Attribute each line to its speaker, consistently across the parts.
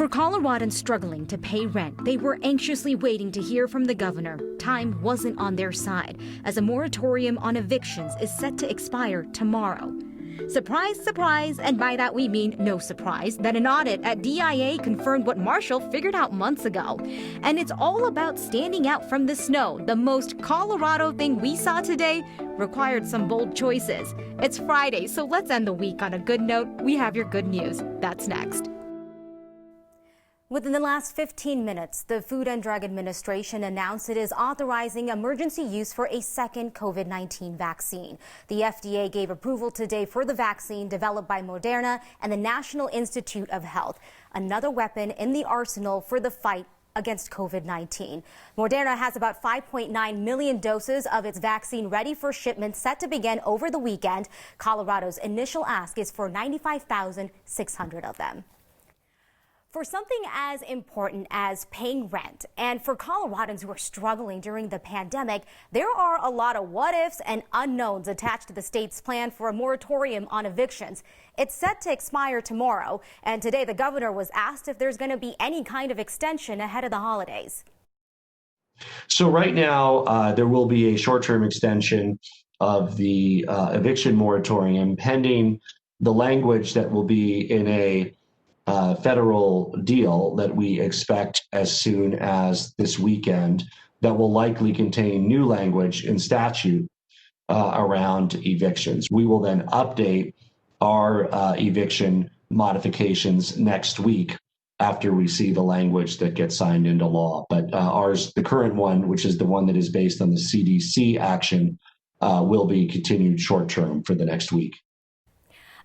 Speaker 1: For Coloradans struggling to pay rent, they were anxiously waiting to hear from the governor. Time wasn't on their side, as a moratorium on evictions is set to expire tomorrow. Surprise, surprise, and by that we mean no surprise, that an audit at DIA confirmed what Marshall figured out months ago. And it's all about standing out from the snow. The most Colorado thing we saw today required some bold choices. It's Friday, so let's end the week on a good note. We have your good news. That's next. Within the last 15 minutes, the Food and Drug Administration announced it is authorizing emergency use for a second COVID-19 vaccine. The FDA gave approval today for the vaccine developed by Moderna and the National Institute of Health, another weapon in the arsenal for the fight against COVID-19. Moderna has about 5.9 million doses of its vaccine ready for shipment set to begin over the weekend. Colorado's initial ask is for 95,600 of them. For something as important as paying rent, and for Coloradans who are struggling during the pandemic, there are a lot of what-ifs and unknowns attached to the state's plan for a moratorium on evictions. It's set to expire tomorrow, and today the governor was asked if there's going to be any kind of extension ahead of the holidays.
Speaker 2: So right now, there will be a short-term extension of the eviction moratorium pending the language that will be in a federal deal that we expect as soon as this weekend that will likely contain new language in statute around evictions. We will then update our eviction modifications next week after we see the language that gets signed into law. But ours, the current one, which is the one that is based on the CDC action, will be continued short term for the next week.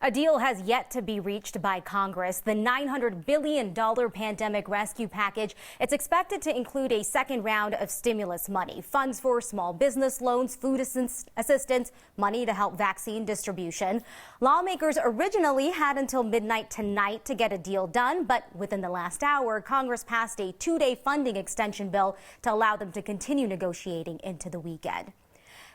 Speaker 1: A deal has yet to be reached by Congress. The $900 billion pandemic rescue package, it's expected to include a second round of stimulus money, funds for small business loans, food assistance, money to help vaccine distribution. Lawmakers originally had until midnight tonight to get a deal done, but within the last hour, Congress passed a 2-day funding extension bill to allow them to continue negotiating into the weekend.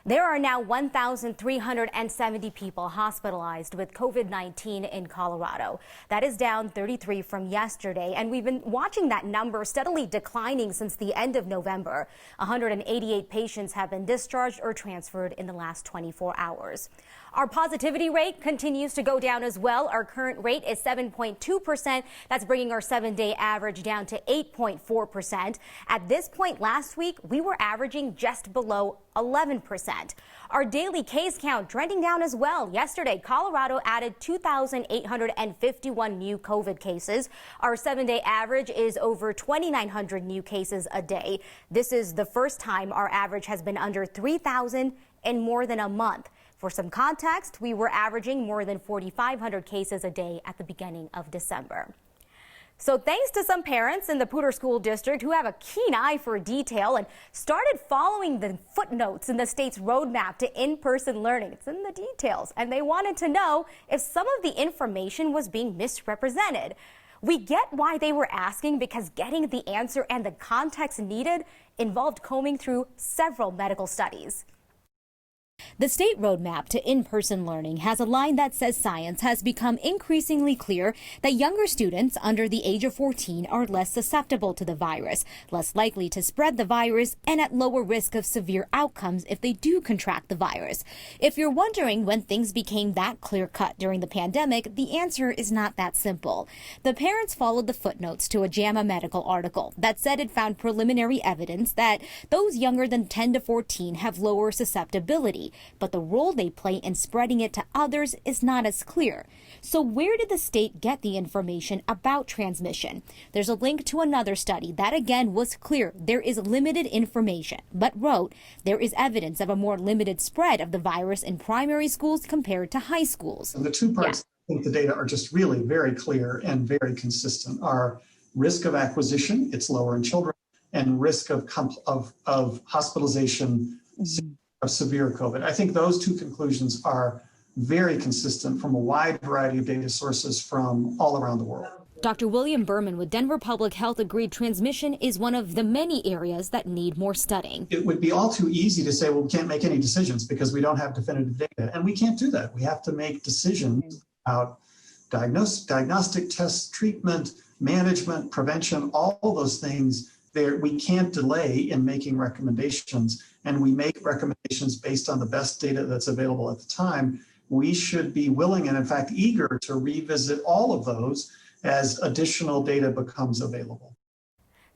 Speaker 1: There are now 1,370 people hospitalized with COVID-19 in Colorado. That is down 33 from yesterday, and we've been watching that number steadily declining since the end of November. 188 patients have been discharged or transferred in the last 24 hours. Our positivity rate continues to go down as well. Our current rate is 7.2%. That's bringing our 7-day average down to 8.4%. At this point last week, we were averaging just below 11%. Our daily case count trending down as well. Yesterday, Colorado added 2,851 new COVID cases. Our 7-day average is over 2,900 new cases a day. This is the first time our average has been under 3,000 in more than a month. For some context, we were averaging more than 4,500 cases a day at the beginning of December. So thanks to some parents in the Poudre School District who have a keen eye for detail and started following the footnotes in the state's roadmap to in-person learning. It's in the details, and they wanted to know if some of the information was being misrepresented. We get why they were asking, because getting the answer and the context needed involved combing through several medical studies. The state roadmap to in-person learning has a line that says science has become increasingly clear that younger students under the age of 14 are less susceptible to the virus, less likely to spread the virus, and at lower risk of severe outcomes if they do contract the virus. If you're wondering when things became that clear-cut during the pandemic, the answer is not that simple. The parents followed the footnotes to a JAMA Medical article that said it found preliminary evidence that those younger than 10 to 14 have lower susceptibility, but the role they play in spreading it to others is not as clear. So where did the state get the information about transmission? There's a link to another study that again was clear there is limited information, but wrote there is evidence of a more limited spread of the virus in primary schools compared to high schools.
Speaker 3: And the two parts, I think the data are just really very clear and very consistent. Are risk of acquisition, it's lower in children, and risk of hospitalization, of severe COVID. I think those two conclusions are very consistent from a wide variety of data sources from all around the world.
Speaker 1: Dr. William Berman with Denver Public Health agreed transmission is one of the many areas that need more studying.
Speaker 3: It would be all too easy to say, well, we can't make any decisions because we don't have definitive data. And we can't do that. We have to make decisions about diagnostic tests, treatment, management, prevention, all those things there. We can't delay in making recommendations, and we make recommendations based on the best data that's available at the time. We should be willing and in fact eager to revisit all of those as additional data becomes available.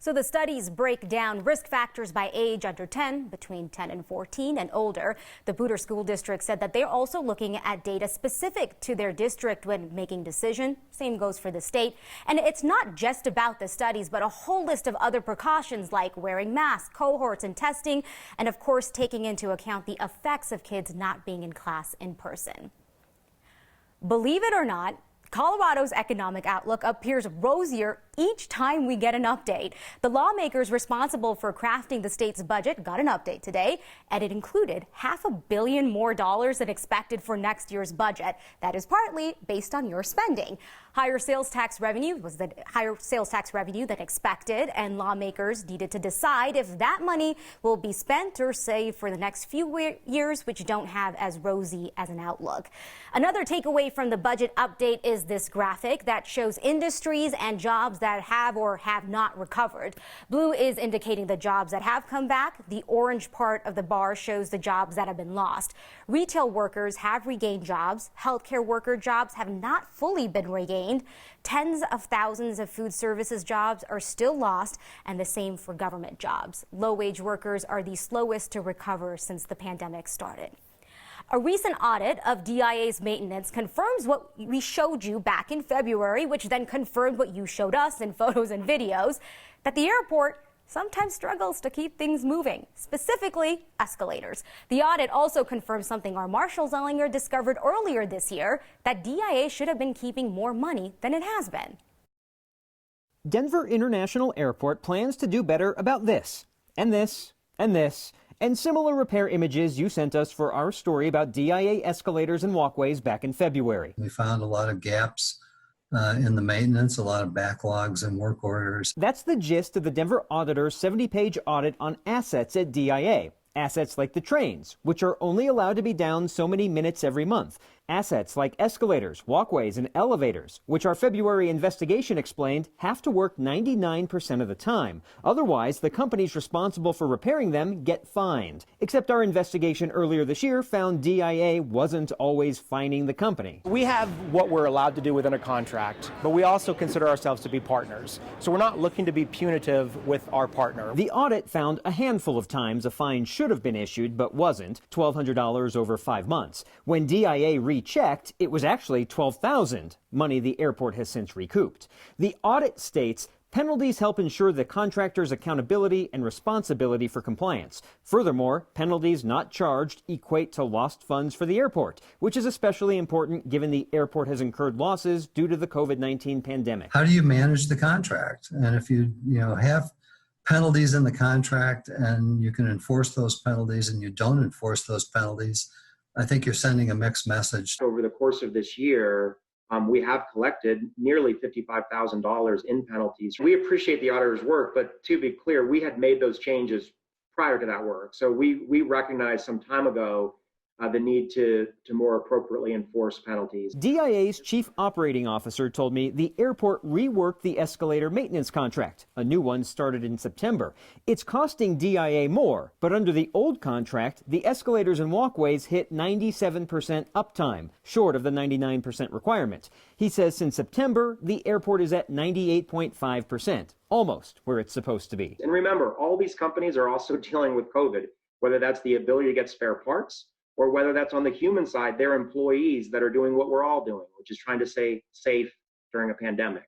Speaker 1: So the studies break down risk factors by age under 10, between 10 and 14 and older. The Booter School District said that they're also looking at data specific to their district when making decisions. Same goes for the state. And it's not just about the studies, but a whole list of other precautions like wearing masks, cohorts, and testing, and of course taking into account the effects of kids not being in class in person. Believe it or not, Colorado's economic outlook appears rosier each time we get an update. The lawmakers responsible for crafting the state's budget got an update today, and it included $500 million more than expected for next year's budget. That is partly based on your spending. Higher sales tax revenue than expected, and lawmakers needed to decide if that money will be spent or saved for the next few years, which don't have as rosy as an outlook. Another takeaway from the budget update is this graphic that shows industries and jobs that have or have not recovered. Blue is indicating the jobs that have come back. The orange part of the bar shows the jobs that have been lost. Retail workers have regained jobs. Healthcare worker jobs have not fully been regained. Tens of thousands of food services jobs are still lost, and the same for government jobs. Low-wage workers are the slowest to recover since the pandemic started. A recent audit of DIA's maintenance confirms what we showed you back in February, which then confirmed what you showed us in photos and videos, that the airport sometimes struggles to keep things moving, specifically escalators. The audit also confirms something our Marshall Zellinger discovered earlier this year, that DIA should have been keeping more money than it has been.
Speaker 4: Denver International Airport plans to do better about this, and this, and this, and similar repair images you sent us for our story about DIA escalators and walkways back in February.
Speaker 5: We found a lot of gaps in the maintenance, a lot of backlogs and work orders.
Speaker 4: That's the gist of the Denver auditor's 70-page audit on assets at DIA. Assets like the trains, which are only allowed to be down so many minutes every month. Assets like escalators, walkways, and elevators, which our February investigation explained have to work 99% of the time. Otherwise, the companies responsible for repairing them get fined. Except our investigation earlier this year found DIA wasn't always fining the company.
Speaker 6: We have what we're allowed to do within a contract, but we also consider ourselves to be partners. So we're not looking to be punitive with our partner.
Speaker 4: The audit found a handful of times a fine should have been issued but wasn't, $1,200 over 5 months. When DIA rechecked, it was actually $12,000, money the airport has since recouped. The audit states penalties help ensure the contractor's accountability and responsibility for compliance. Furthermore, penalties not charged equate to lost funds for the airport, which is especially important given the airport has incurred losses due to the COVID-19 pandemic.
Speaker 5: How do you manage the contract? And if you have penalties in the contract and you can enforce those penalties and you don't enforce those penalties, I think you're sending a mixed message.
Speaker 7: Over the course of this year, we have collected nearly $55,000 in penalties. We appreciate the auditor's work, but to be clear, we had made those changes prior to that work. So we recognized some time ago the need to more appropriately enforce penalties.
Speaker 4: DIA's chief operating officer told me the airport reworked the escalator maintenance contract. A new one started in September. It's costing DIA more, but under the old contract, the escalators and walkways hit 97% uptime, short of the 99% requirement. He says since September, the airport is at 98.5%, almost where it's supposed to be.
Speaker 7: And remember, all these companies are also dealing with COVID, whether that's the ability to get spare parts, or whether that's on the human side, their employees that are doing what we're all doing, which is trying to stay safe during a pandemic.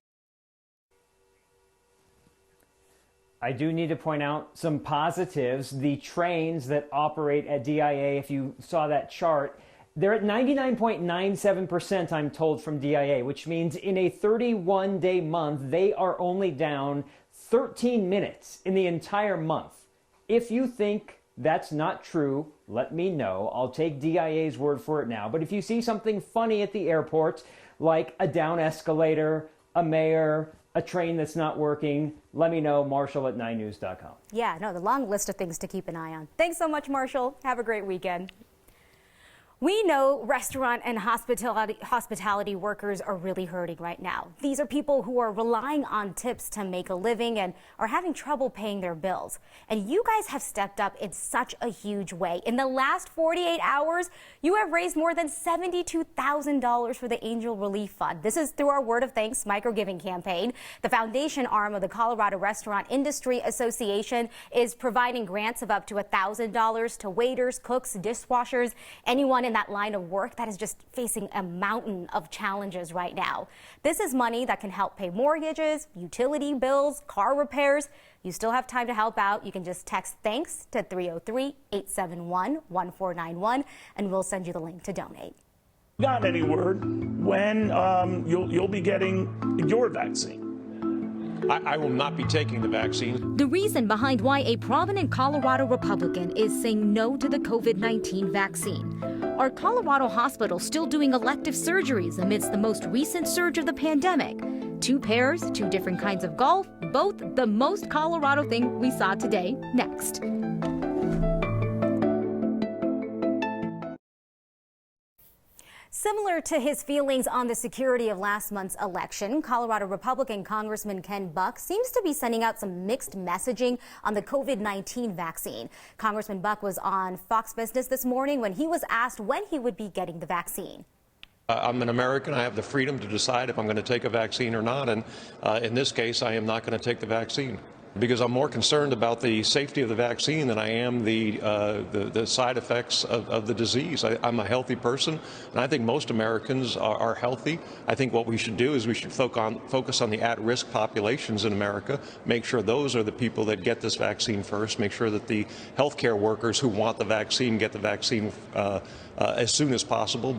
Speaker 4: I do need to point out some positives. The trains that operate at DIA, if you saw that chart, they're at 99.97%, I'm told, from DIA, which means in a 31-day month, they are only down 13 minutes in the entire month. If you think that's not true, let me know. I'll take DIA's word for it now. But if you see something funny at the airport, like a down escalator, a mayor, a train that's not working, let me know. Marshall at 9news.com.
Speaker 1: Yeah, no, the long list of things to keep an eye on. Thanks so much, Marshall. Have a great weekend. We know restaurant and hospitality workers are really hurting right now. These are people who are relying on tips to make a living and are having trouble paying their bills. And you guys have stepped up in such a huge way. In the last 48 hours, you have raised more than $72,000 for the Angel Relief Fund. This is through our Word of Thanks micro-giving campaign. The foundation arm of the Colorado Restaurant Industry Association is providing grants of up to $1,000 to waiters, cooks, dishwashers, anyone in that line of work that is just facing a mountain of challenges right now. This is money that can help pay mortgages, utility bills, car repairs. You still have time to help out. You can just text THANKS to 303-871-1491 and we'll send you the link to donate.
Speaker 8: Got any word when you'll be getting your vaccine?
Speaker 9: I will not be taking the vaccine.
Speaker 1: The reason behind why a prominent Colorado Republican is saying no to the COVID-19 vaccine. Are Colorado hospitals still doing elective surgeries amidst the most recent surge of the pandemic? Two pairs, two different kinds of golf, both the most Colorado thing we saw today. Next. Similar to his feelings on the security of last month's election, Colorado Republican Congressman Ken Buck seems to be sending out some mixed messaging on the COVID-19 vaccine. Congressman Buck was on Fox Business this morning when he was asked when he would be getting the vaccine.
Speaker 9: I'm an American. I have the freedom to decide if I'm going to take a vaccine or not. And in this case, I am not going to take the vaccine because I'm more concerned about the safety of the vaccine than I am the side effects of the disease. I'm a healthy person, and I think most Americans are healthy. I think what we should do is we should focus on the at-risk populations in America, make sure those are the people that get this vaccine first, make sure that the healthcare workers who want the vaccine get the vaccine as soon as possible.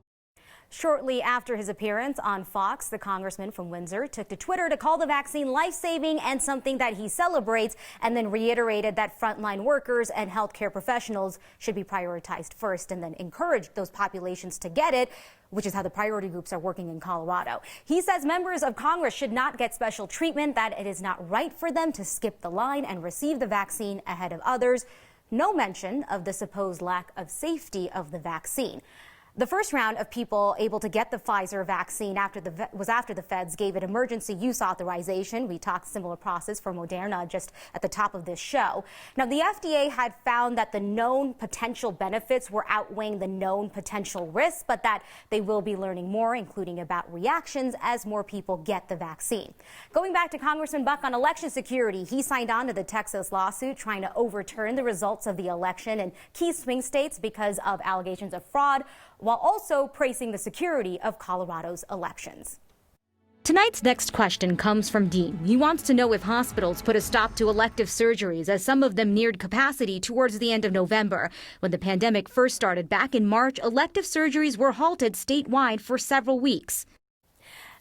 Speaker 1: Shortly after his appearance on Fox, the congressman from Windsor took to Twitter to call the vaccine life-saving and something that he celebrates, and then reiterated that frontline workers and healthcare professionals should be prioritized first, and then encouraged those populations to get it, which is how the priority groups are working in Colorado. He says members of Congress should not get special treatment, that it is not right for them to skip the line and receive the vaccine ahead of others. No mention of the supposed lack of safety of the vaccine. The first round of people able to get the Pfizer vaccine was after the feds gave it emergency use authorization. We talked similar process for Moderna just at the top of this show. Now, the FDA had found that the known potential benefits were outweighing the known potential risks, but that they will be learning more, including about reactions as more people get the vaccine. Going back to Congressman Buck on election security, he signed on to the Texas lawsuit trying to overturn the results of the election in key swing states because of allegations of fraud, while also praising the security of Colorado's elections. Tonight's next question comes from Dean. He wants to know if hospitals put a stop to elective surgeries as some of them neared capacity towards the end of November. When the pandemic first started back in March, elective surgeries were halted statewide for several weeks.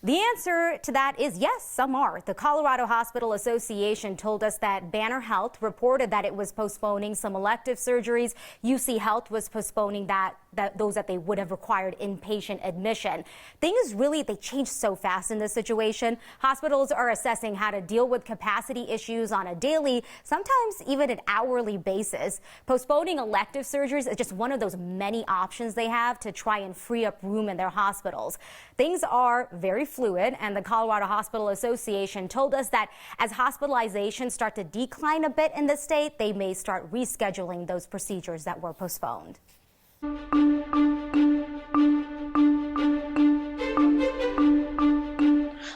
Speaker 1: The answer to that is yes, some are. The Colorado Hospital Association told us that Banner Health reported that it was postponing some elective surgeries. UC Health was postponing those that they would have required inpatient admission. Things really, they changed so fast in this situation. Hospitals are assessing how to deal with capacity issues on a daily, sometimes even an hourly basis. Postponing elective surgeries is just one of those many options they have to try and free up room in their hospitals. Things are very fluid, and the Colorado Hospital Association told us that as hospitalizations start to decline a bit in the state, they may start rescheduling those procedures that were postponed.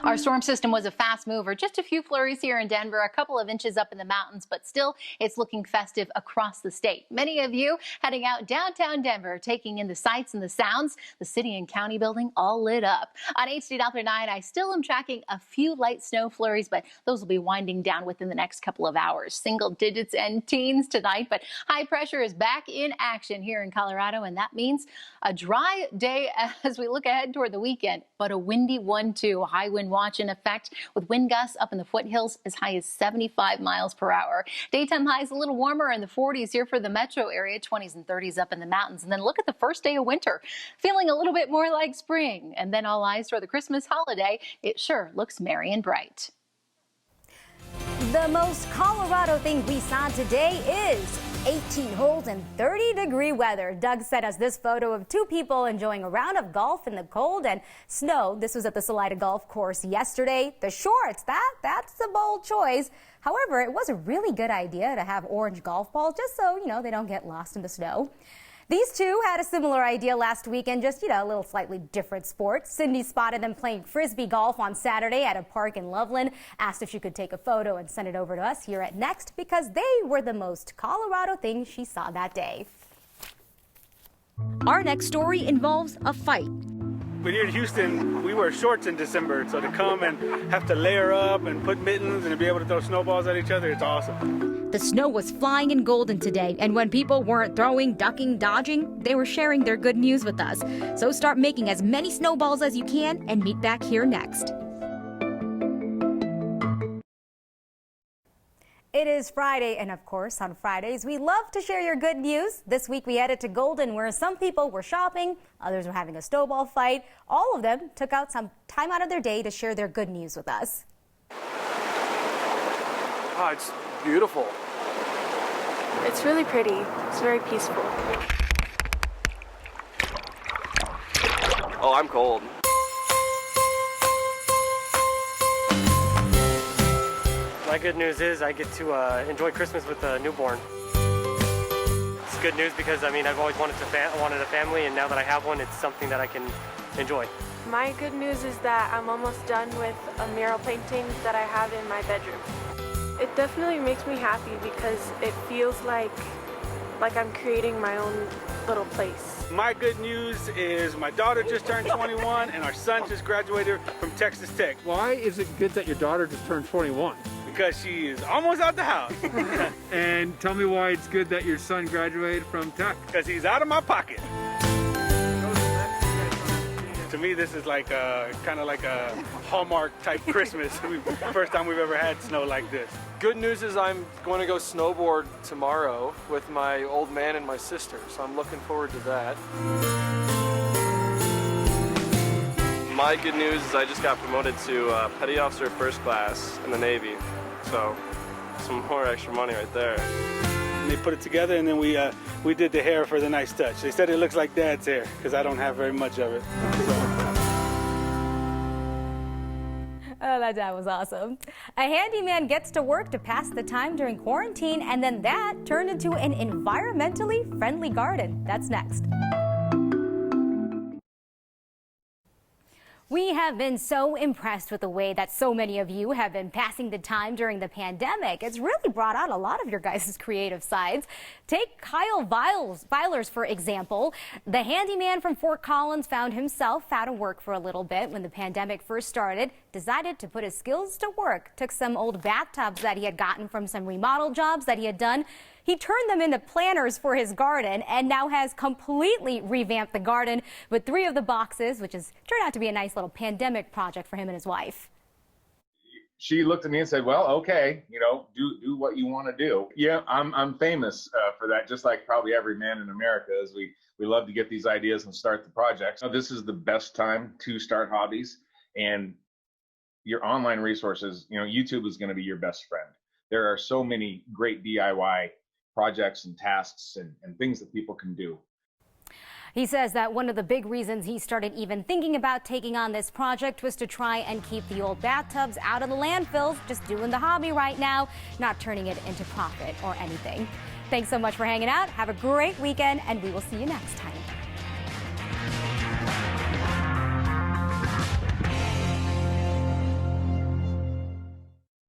Speaker 10: Our storm system was a fast mover. Just a few flurries here in Denver, a couple of inches up in the mountains, but still it's looking festive across the state. Many of you heading out downtown Denver, taking in the sights and the sounds. The city and county building all lit up. On HD9, I still am tracking a few light snow flurries, but those will be winding down within the next couple of hours. Single digits and teens tonight, but high pressure is back in action here in Colorado, and that means a dry day as we look ahead toward the weekend, but a windy one too. High wind watch in effect with wind gusts up in the foothills as high as 75 miles per hour. Daytime highs a little warmer in the 40s here for the metro area, 20s and 30s up in the mountains. And then look at the first day of winter, feeling a little bit more like spring. And then all eyes toward the Christmas holiday. It sure looks merry and bright.
Speaker 1: The most Colorado thing we saw today is 18 holes and 30-degree weather. Doug sent us this photo of two people enjoying a round of golf in the cold and snow. This was at the Salida Golf Course yesterday. The shorts, that's a bold choice. However, it was a really good idea to have orange golf balls just so, they don't get lost in the snow. These two had a similar idea last weekend, just, a little slightly different sport. Cindy spotted them playing frisbee golf on Saturday at a park in Loveland, asked if she could take a photo and send it over to us here at Next because they were the most Colorado things she saw that day. Our next story involves a fight.
Speaker 11: But here in Houston, we wear shorts in December, so to come and have to layer up and put mittens and to be able to throw snowballs at each other, it's awesome.
Speaker 1: The snow was flying in Golden today, and when people weren't throwing, ducking, dodging, they were sharing their good news with us. So start making as many snowballs as you can and meet back here next. It is Friday, and of course, on Fridays, we love to share your good news. This week, we headed to Golden, where some people were shopping, others were having a snowball fight. All of them took out some time out of their day to share their good news with us.
Speaker 12: Oh, it's beautiful.
Speaker 13: It's really pretty. It's very peaceful.
Speaker 12: Oh, I'm cold.
Speaker 14: My good news is I get to enjoy Christmas with a newborn. It's good news because, I've always wanted a family, and now that I have one, it's something that I can enjoy.
Speaker 13: My good news is that I'm almost done with a mural painting that I have in my bedroom. It definitely makes me happy because it feels like I'm creating my own little place.
Speaker 11: My good news is my daughter just turned 21 and our son just graduated from Texas Tech.
Speaker 15: Why is it good that your daughter just turned 21?
Speaker 11: Because she is almost out the house.
Speaker 15: And tell me why it's good that your son graduated from Tech.
Speaker 11: Because he's out of my pocket. To me, this is kind of like a Hallmark type Christmas. First time we've ever had snow like this.
Speaker 12: Good news is I'm going to go snowboard tomorrow with my old man and my sister, so I'm looking forward to that. My good news is I just got promoted to Petty Officer First Class in the Navy, so some more extra money right there.
Speaker 11: And they put it together, and then we did the hair for the nice touch. They said it looks like Dad's hair, because I don't have very much of it.
Speaker 1: Oh, that was awesome. A handyman gets to work to pass the time during quarantine, and then that turned into an environmentally friendly garden. That's next. We have been so impressed with the way that so many of you have been passing the time during the pandemic. It's really brought out a lot of your guys' creative sides. Take Kyle Vilers, for example. The handyman from Fort Collins found himself out of work for a little bit when the pandemic first started, decided to put his skills to work, took some old bathtubs that he had gotten from some remodel jobs that he had done. He turned them into planters for his garden and now has completely revamped the garden with 3 of the boxes, which has turned out to be a nice little pandemic project for him and his wife.
Speaker 16: She looked at me and said, well, okay, do what you want to do. Yeah, I'm famous for that, just like probably every man in America is. We love to get these ideas and start the projects. So this is the best time to start hobbies, and your online resources, YouTube is going to be your best friend. There are so many great DIY projects and tasks and things that people can do.
Speaker 1: He says that one of the big reasons he started even thinking about taking on this project was to try and keep the old bathtubs out of the landfills, just doing the hobby right now, not turning it into profit or anything. Thanks so much for hanging out. Have a great weekend, and we will see you next time.